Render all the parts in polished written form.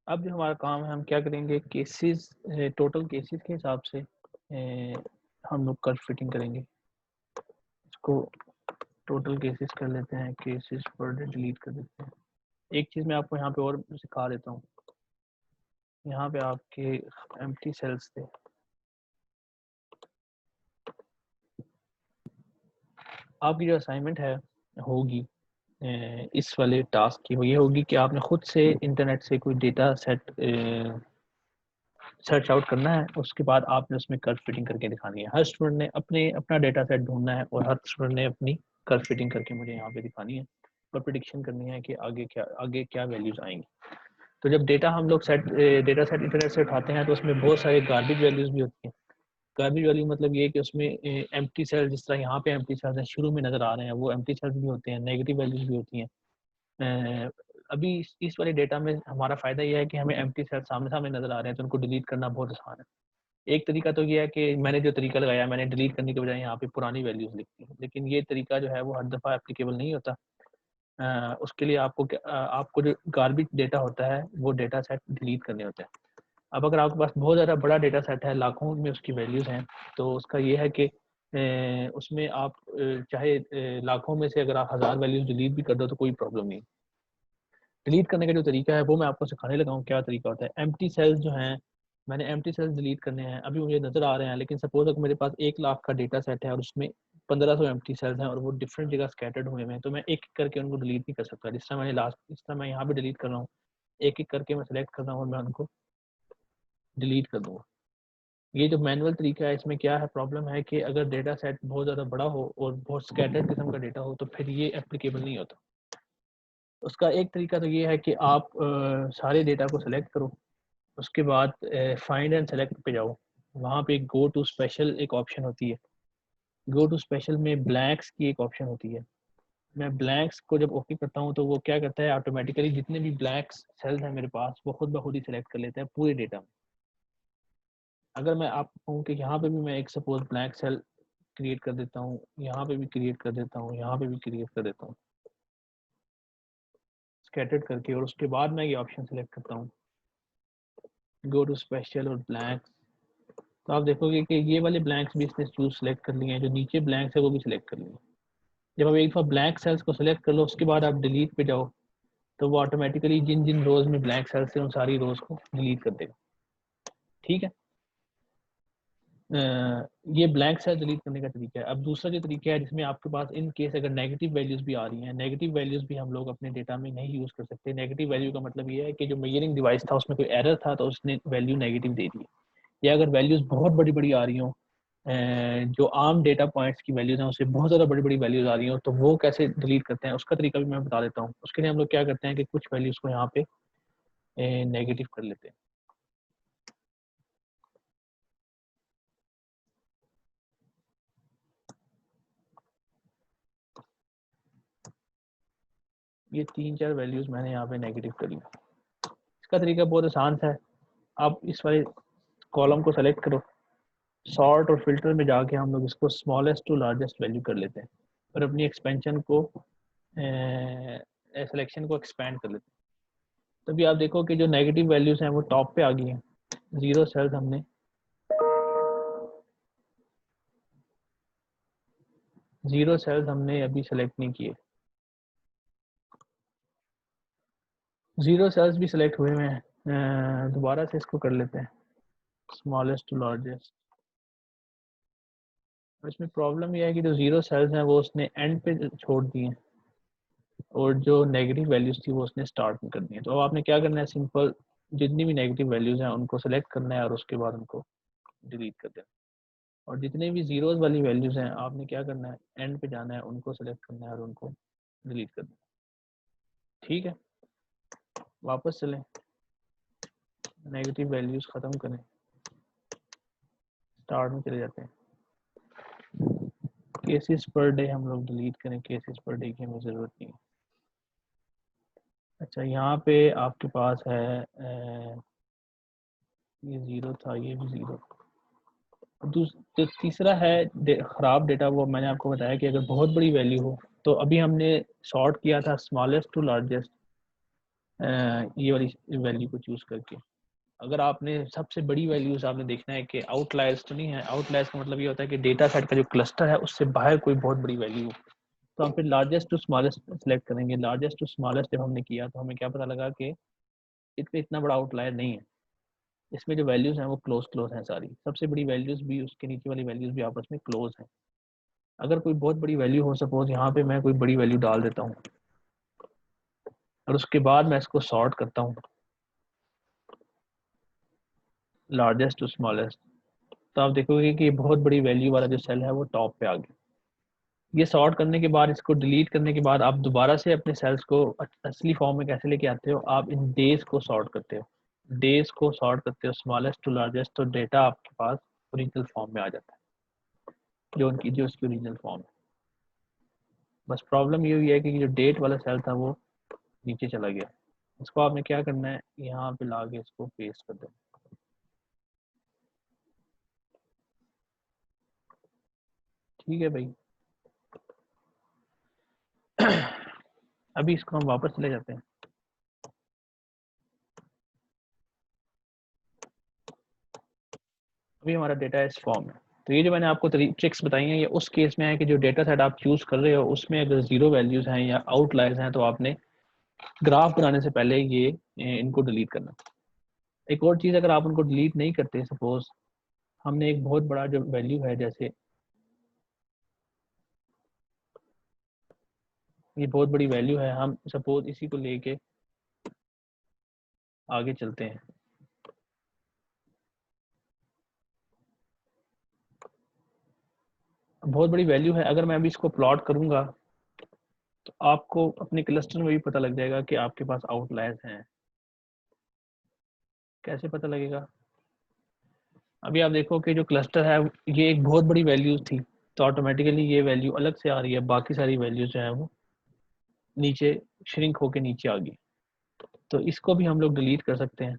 अब जो हमारा काम है हम क्या करेंगे, केसेस, टोटल केसेस के हिसाब से हम लोग कर्व फिटिंग करेंगे। इसको टोटल केसेस कर लेते हैं, केसेस पर डे डिलीट कर देते हैं। एक चीज़ मैं आपको यहाँ पे और सिखा देता हूँ। यहाँ पे आपके एम्प्टी सेल्स थे, आपकी जो असाइनमेंट है होगी इस वाले टास्क की, वो ये होगी कि आपने खुद से इंटरनेट से कोई डेटा सेट सर्च आउट करना है। उसके बाद आपने उसमें कर्व फिटिंग करके दिखानी है। हर स्टूडेंट ने अपना डेटा सेट ढूंढना है और हर स्टूडेंट ने अपनी कर्व फिटिंग करके मुझे यहाँ पे दिखानी है और प्रिडिक्शन करनी है कि आगे क्या वैल्यूज आएंगी। तो जब डेटा सेट इंटरनेट से उठाते हैं तो उसमें बहुत सारे गार्बेज वैल्यूज भी होती हैं। गार्बेज वैल्यू मतलब ये है कि उसमें एम्प्टी सेल, जिस तरह यहाँ पे एम्प्टी सेल्स हैं शुरू में नजर आ रहे हैं, वो एम्प्टी सेल्स भी होते हैं, नेगेटिव वैल्यूज भी होती हैं। अभी इस वाले डेटा में हमारा फ़ायदा यह है कि हमें एम्प्टी सेल सामने सामने नज़र आ रहे हैं, तो उनको डिलीट करना बहुत आसान है। एक तरीका तो ये है कि मैंने जो तरीका लगाया, मैंने डिलीट करने के बजाय यहाँ पे पुरानी वैल्यूज लिख दी, लेकिन ये तरीका जो है वो हर दफ़ा एप्लीकेबल नहीं होता। उसके लिए आपको जो गार्बेज डेटा होता है वो डेटा सेट डिलीट करने होते हैं। अब अगर आपके पास बहुत ज़्यादा बड़ा डेटा सेट है, लाखों में उसकी वैल्यूज़ हैं, तो उसका ये है कि उसमें आप चाहे लाखों में से अगर आप 1000 वैल्यूज डिलीट भी कर दो तो कोई प्रॉब्लम नहीं। डिलीट करने का जो तरीका है वो मैं आपको सिखाने लगा हूँ। क्या तरीका होता है, एम्प्टी सेल्स जो हैं, मैंने एम्प्टी सेल्स डिलीट करने हैं, अभी मुझे नज़र आ रहे हैं, लेकिन सपोज अगर मेरे पास 1 लाख का डेटा सेट है और उसमें 1500 एम्प्टी सेल्स हैं और वो डिफरेंट जगह स्कैटर्ड हुए हैं, तो मैं एक एक करके उनको डिलीट नहीं कर सकता। जिस तरह मैं यहाँ पे डिलीट कर रहा हूँ, एक एक करके मैं सेलेक्ट कर रहा हूँ और मैं उनको डिलीट कर दूँगा। ये जो मैनुअल तरीका है, इसमें क्या है, प्रॉब्लम है कि अगर डेटा सेट बहुत ज़्यादा बड़ा हो और बहुत स्कैटर्ड किस्म का डेटा हो तो फिर ये एप्लीकेबल नहीं होता। उसका एक तरीका तो ये है कि आप सारे डेटा को सिलेक्ट करो, उसके बाद फाइंड एंड सेलेक्ट पे जाओ, वहाँ पे गो टू स्पेशल एक ऑप्शन होती है। गो टू स्पेशल में ब्लैंक्स की एक ऑप्शन होती है। मैं ब्लैंक्स को जब ओके करता हूँ तो वो क्या करता है, ऑटोमेटिकली जितने भी ब्लैंक्स सेल्स हैं मेरे पास वो खुद ब खुद ही सिलेक्ट कर लेता है पूरे डेटा में। अगर मैं आपको कहूँ कि यहाँ पे भी मैं एक सपोज ब्लैंक सेल क्रिएट कर देता हूँ, यहाँ पे भी क्रिएट कर देता हूँ, यहाँ पे भी क्रिएट कर देता हूँ स्कैटर्ड करके, और उसके बाद मैं ये ऑप्शन सेलेक्ट करता हूँ गो टू स्पेशल और ब्लैंक्स, तो आप देखोगे कि ये वाले ब्लैंक्स भी इसने चूज सेलेक्ट कर लिए हैं, जो नीचे ब्लैंक्स है वो भी सिलेक्ट कर लिए। जब आप एक बार ब्लैंक सेल्स को सिलेक्ट कर लो उसके बाद आप डिलीट पे जाओ तो वो ऑटोमेटिकली जिन जिन रोज में ब्लैंक सेल्स है उन सारी रोज को डिलीट कर देगा। ठीक है, ये ब्लैंक सेल डिलीट करने का तरीका है। अब दूसरा जो तरीका है जिसमें आपके पास इन केस अगर नेगेटिव वैल्यूज भी आ रही हैं, नेगेटिव वैल्यूज भी हम लोग अपने डेटा में नहीं यूज कर सकते। नेगेटिव वैल्यू का मतलब ये है कि जो मेजरिंग डिवाइस था उसमें कोई एरर था तो उसने वैल्यू नेगेटिव दे दी, या अगर वैल्यूज बहुत बड़ी बड़ी आ रही हो, जो आम डेटा पॉइंट्स की वैल्यूज हैं उससे बहुत ज़्यादा बड़ी बड़ी वैल्यूज आ रही हो, तो वो कैसे डिलीट करते हैं उसका तरीका भी मैं बता देता हूँ। उसके लिए हम लोग क्या करते हैं कि कुछ वैल्यूज को यहाँ पे नेगेटिव कर लेते हैं। ये 3-4 वैल्यूज मैंने यहाँ पे नेगेटिव करी। इसका तरीका बहुत आसान सा है। आप इस वाले कॉलम को सेलेक्ट करो, सॉर्ट और फिल्टर में जाके हम लोग इसको स्मॉलेस्ट टू लार्जेस्ट वैल्यू कर लेते हैं और अपनी एक्सपेंशन को सिलेक्शन को एक्सपेंड कर लेते हैं। तभी आप देखो कि जो नेगेटिव वैल्यूज हैं वो टॉप पे आ गई हैं। जीरो सेल्स हमने अभी सेलेक्ट नहीं किए, जीरो सेल्स भी सिलेक्ट हुए हैं। दोबारा से इसको कर लेते हैं स्मॉलेस्ट टू लार्जेस्ट। इसमें प्रॉब्लम यह है कि जो जीरो सेल्स हैं वो उसने एंड पे छोड़ दिए हैं और जो नेगेटिव वैल्यूज थी वो उसने स्टार्ट में कर दी है। तो अब आपने क्या करना है, सिंपल जितनी भी नेगेटिव वैल्यूज हैं उनको सेलेक्ट करना है और उसके बाद उनको डिलीट कर देना, और जितने भी जीरोज वाली वैल्यूज हैं आपने क्या करना है, एंड पे जाना है, उनको सेलेक्ट करना है और उनको डिलीट कर देना। ठीक है, वापस चलें, नेगेटिव वैल्यूज ख़त्म करें, स्टार्ट में चले जाते हैं। केसेस पर डे हम लोग डिलीट करें, केसेस पर डे की हमें ज़रूरत नहीं है। अच्छा, यहाँ पे आपके पास है ये ज़ीरो था, ये भी ज़ीरो। जो तीसरा है ख़राब डेटा, वो मैंने आपको बताया कि अगर बहुत बड़ी वैल्यू हो, तो अभी हमने सॉर्ट किया था स्मॉलेस्ट टू लार्जेस्ट, ये वाली वैल्यू को चूज करके। अगर आपने सबसे बड़ी वैल्यूज आपने देखना है कि आउटलायर्स तो नहीं है, आउटलायर्स का मतलब ये होता है कि डेटा सेट का जो क्लस्टर है उससे बाहर कोई बहुत बड़ी वैल्यू, तो हम फिर लार्जेस्ट टू स्मॉलेस्ट सेलेक्ट करेंगे। लार्जेस्ट टू स्मॉलेस्ट जब हमने किया तो हमें क्या पता लगा कि इसमें इतना बड़ा आउटलायर नहीं है, इसमें जो वैल्यूज हैं वो क्लोज क्लोज हैं सारी, सबसे बड़ी वैल्यूज भी उसके नीचे वाली वैल्यूज भी आपस में क्लोज हैं। अगर कोई बहुत बड़ी वैल्यू हो, सपोज यहाँ पे मैं कोई बड़ी वैल्यू डाल देता हूँ और उसके बाद मैं इसको सॉर्ट करता हूँ लार्जेस्ट टू स्मॉलेस्ट, तो आप देखोगे कि बहुत बड़ी वैल्यू वाला जो सेल है वो टॉप पे आ गया। ये सॉर्ट करने के बाद, इसको डिलीट करने के बाद आप दोबारा से अपने सेल्स को असली फॉर्म में कैसे लेके आते हो, आप इन डेज को सॉर्ट करते हो, डेज को सॉर्ट करते हो स्मॉलेस्ट टू लार्जेस्ट, तो डेटा आपके पास ओरिजिनल फॉर्म में आ जाता है, जो उसकी ओरिजिनल फॉर्म है। बस प्रॉब्लम ये हुई है कि जो डेट वाला सेल था वो नीचे चला गया। इसको आपने क्या करना है, यहाँ पे ला के इसको पेस्ट कर दो। ठीक है भाई। अभी इसको हम वापस चले जाते हैं। अभी हमारा डेटा इस फॉर्म में, तो ये जो मैंने आपको ट्रिक्स बताई हैं ये उस केस में है कि जो डेटा सेट आप चूज कर रहे हो उसमें अगर जीरो वैल्यूज हैं या आउटलायर्स हैं तो आपने ग्राफ बनाने से पहले ये इनको डिलीट करना। एक और चीज़, अगर आप उनको डिलीट नहीं करते, सपोज हमने एक बहुत बड़ा जो वैल्यू है, जैसे ये बहुत बड़ी वैल्यू है, हम सपोज इसी को लेके आगे चलते हैं। बहुत बड़ी वैल्यू है, अगर मैं अभी इसको प्लॉट करूंगा तो आपको अपने क्लस्टर में भी पता लग जाएगा कि आपके पास आउटलायर्स हैं। कैसे पता लगेगा, अभी आप देखो कि जो क्लस्टर है ये एक बहुत बड़ी वैल्यूज थी, तो ऑटोमेटिकली ये वैल्यू अलग से आ रही है, बाकी सारी वैल्यूज जो है वो नीचे श्रिंक होके नीचे आ गई। तो इसको भी हम लोग डिलीट कर सकते हैं।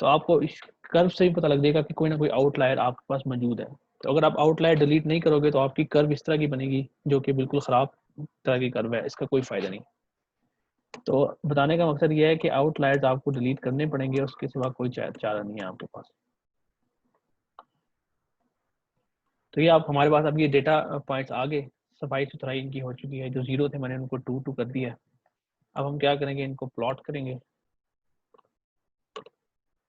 तो आपको इस कर्व से ही पता लग जाएगा कि कोई ना कोई आउटलायर आपके पास मौजूद है। तो अगर आप आउटलायर डिलीट नहीं करोगे तो आपकी कर्व इस तरह की बनेगी जो कि बिल्कुल ख़राब तरह की कर्व है, इसका कोई फ़ायदा नहीं। तो बताने का मकसद ये है कि आउटलायर्स आपको डिलीट करने पड़ेंगे, उसके सिवा कोई चारा नहीं है आपके पास। तो ये आप हमारे पास अब ये डेटा पॉइंट्स आ गए, सफाई सुथराई इनकी हो चुकी है, जो जीरो थे मैंने उनको टू टू कर दिया है। अब हम क्या करेंगे, इनको प्लॉट करेंगे।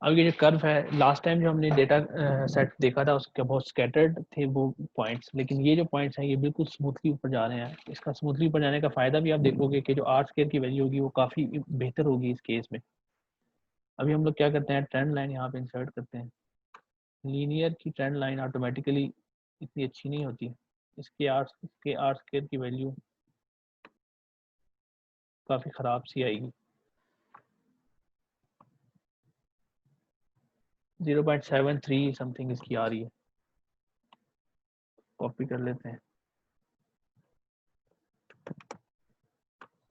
अब ये जो कर्व है, लास्ट टाइम जो हमने डेटा सेट देखा था उसके बहुत स्कैटर्ड थे वो पॉइंट्स, लेकिन ये जो पॉइंट्स हैं ये बिल्कुल स्मूथली ऊपर जा रहे हैं। इसका स्मूथली ऊपर जाने का फ़ायदा भी आप देखोगे कि जो आर स्क्वायर की वैल्यू होगी वो काफ़ी बेहतर होगी इस केस में। अभी हम लोग क्या करते हैं, ट्रेंड लाइन यहाँ पे इंसर्ट करते हैं। लीनियर की ट्रेंड लाइन ऑटोमेटिकली इतनी अच्छी नहीं होती, इसके आर स्क्वायर की वैल्यू काफ़ी ख़राब सी आएगी। 0.73 समथिंग इसकी आ रही है। कॉपी कर लेते हैं,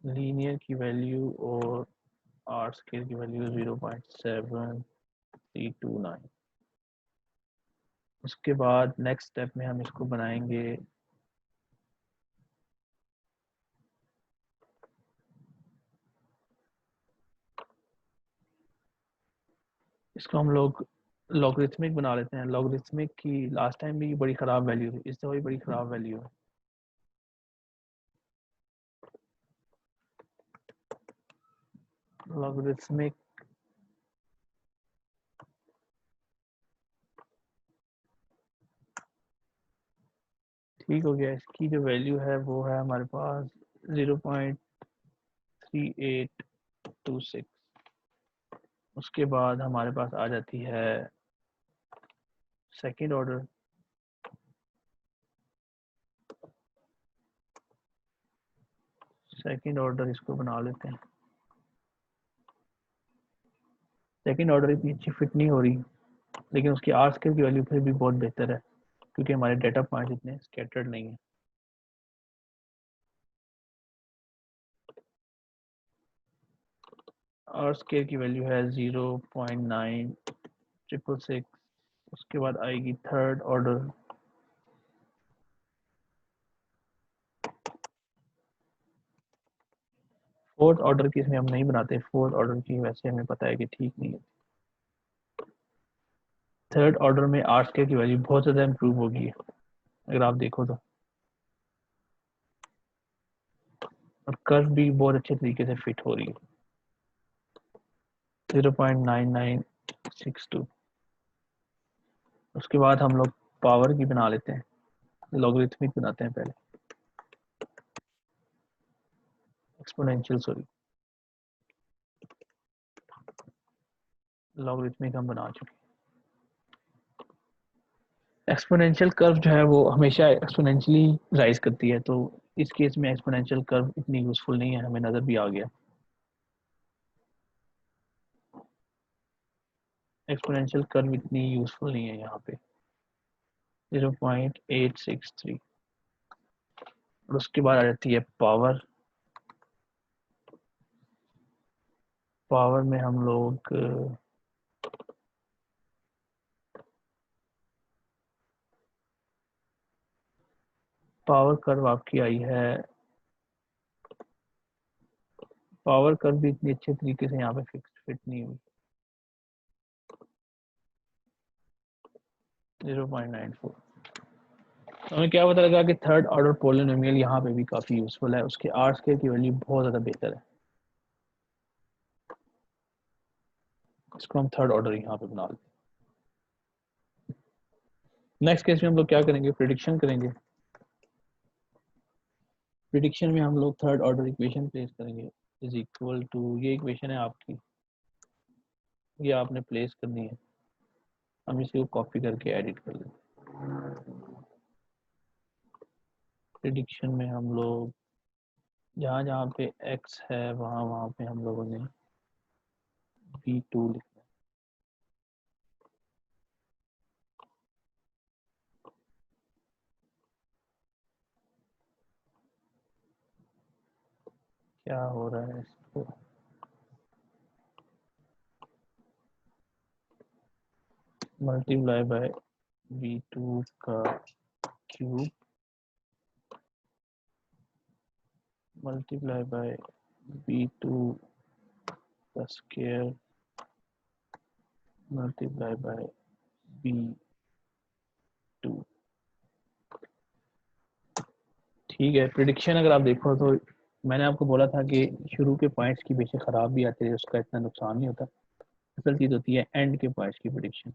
लीनियर की वैल्यू और आर स्क्वायर की वैल्यू 0.7329। उसके बाद नेक्स्ट स्टेप में हम इसको बनाएंगे, इसको हम लोग लॉगरिथमिक बना लेते हैं। लॉगरिथमिक की लास्ट टाइम भी बड़ी ख़राब वैल्यू थी, इस दफ़ा भी बड़ी ख़राब वैल्यू है। लॉगरिथमिक ठीक हो गया, इसकी जो वैल्यू है वो है हमारे पास 0.3826। उसके बाद हमारे पास आ जाती है सेकंड ऑर्डर। सेकंड ऑर्डर इसको बना लेते हैं। सेकंड ऑर्डर इतनी अच्छी फिट नहीं हो रही, लेकिन उसकी आर स्क्वायर की वैल्यू फिर भी बहुत बेहतर है क्योंकि हमारे डेटा पॉइंट इतने स्कैटर्ड नहीं है। आर स्क्वायर की वैल्यू है 0.9666। उसके बाद आएगी थर्ड ऑर्डर। फोर्थ ऑर्डर की इसमें हम नहीं बनाते, फोर्थ ऑर्डर की वैसे हमें पता है कि ठीक नहीं है। थर्ड ऑर्डर में आर स्क्वायर की वैल्यू बहुत ज़्यादा इम्प्रूव होगी अगर आप देखो तो, और कर्व भी बहुत अच्छे तरीके से फिट हो रही है। 0.9962। उसके बाद हम लोग पावर की बना लेते हैं, लॉगरिथमिक बनाते हैं पहले, एक्सपोनेंशियल सॉरी, लॉगरिथमिक हम बना चुके। एक्सपोनेंशियल कर्व जो है वो हमेशा एक्सपोनेंशियली राइज करती है, तो इस केस में एक्सपोनेंशियल कर्व इतनी यूजफुल नहीं है, हमें नजर भी आ गया। एक्सपोनेंशियल कर्व इतनी यूजफुल नहीं है यहाँ पे, 0.863। और उसके बाद आ जाती है पावर। पावर में हम लोग पावर कर्व आपकी आई है, पावर कर्व भी इतनी अच्छे तरीके से यहाँ पे फिट नहीं हुई, 0.94। तो हमें क्या पता लगा कि थर्ड ऑर्डर पोलिनोमियल यहाँ पे भी काफी यूजफुल है, उसके आर स्क्वायर की वैल्यू बहुत ज्यादा बेहतर है। इसको हम थर्ड ऑर्डर यहाँ पे बना लेते हैं। नेक्स्ट केस में हम लोग क्या करेंगे, प्रिडिक्शन करेंगे। प्रिडिक्शन में हम लोग थर्ड ऑर्डर इक्वेशन प्लेस करेंगे, इज इक्वल टू, ये इक्वेशन है आपकी, ये आपने प्लेस करनी है। हम इसी को कॉपी करके एडिट कर लेंगे। प्रिडिक्शन में हम लोग जहाँ जहाँ पे x है वहाँ वहाँ पे हम लोगों ने v2 लिखना है। क्या हो रहा है इसको, मल्टीप्लाई बाय v2 का क्यूब मल्टीप्लाई बाय v2 का स्क्वायर मल्टीप्लाई बाय v2। ठीक है। प्रिडिक्शन अगर आप देखो तो मैंने आपको बोला था कि शुरू के पॉइंट्स की बेशक खराब भी आते हैं, उसका इतना नुकसान नहीं होता, असल चीज होती है एंड के पॉइंट्स की प्रिडिक्शन।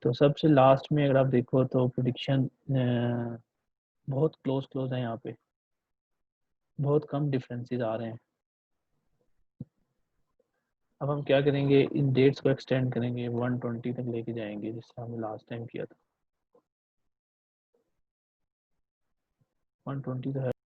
तो सबसे लास्ट में अगर आप देखो तो प्रिडिक्शन बहुत क्लोज क्लोज है, यहाँ पे बहुत कम डिफरेंसेस आ रहे हैं। अब हम क्या करेंगे, इन डेट्स को एक्सटेंड करेंगे, 120 तक लेके जाएंगे जिससे हमने लास्ट टाइम किया था। 120 तो है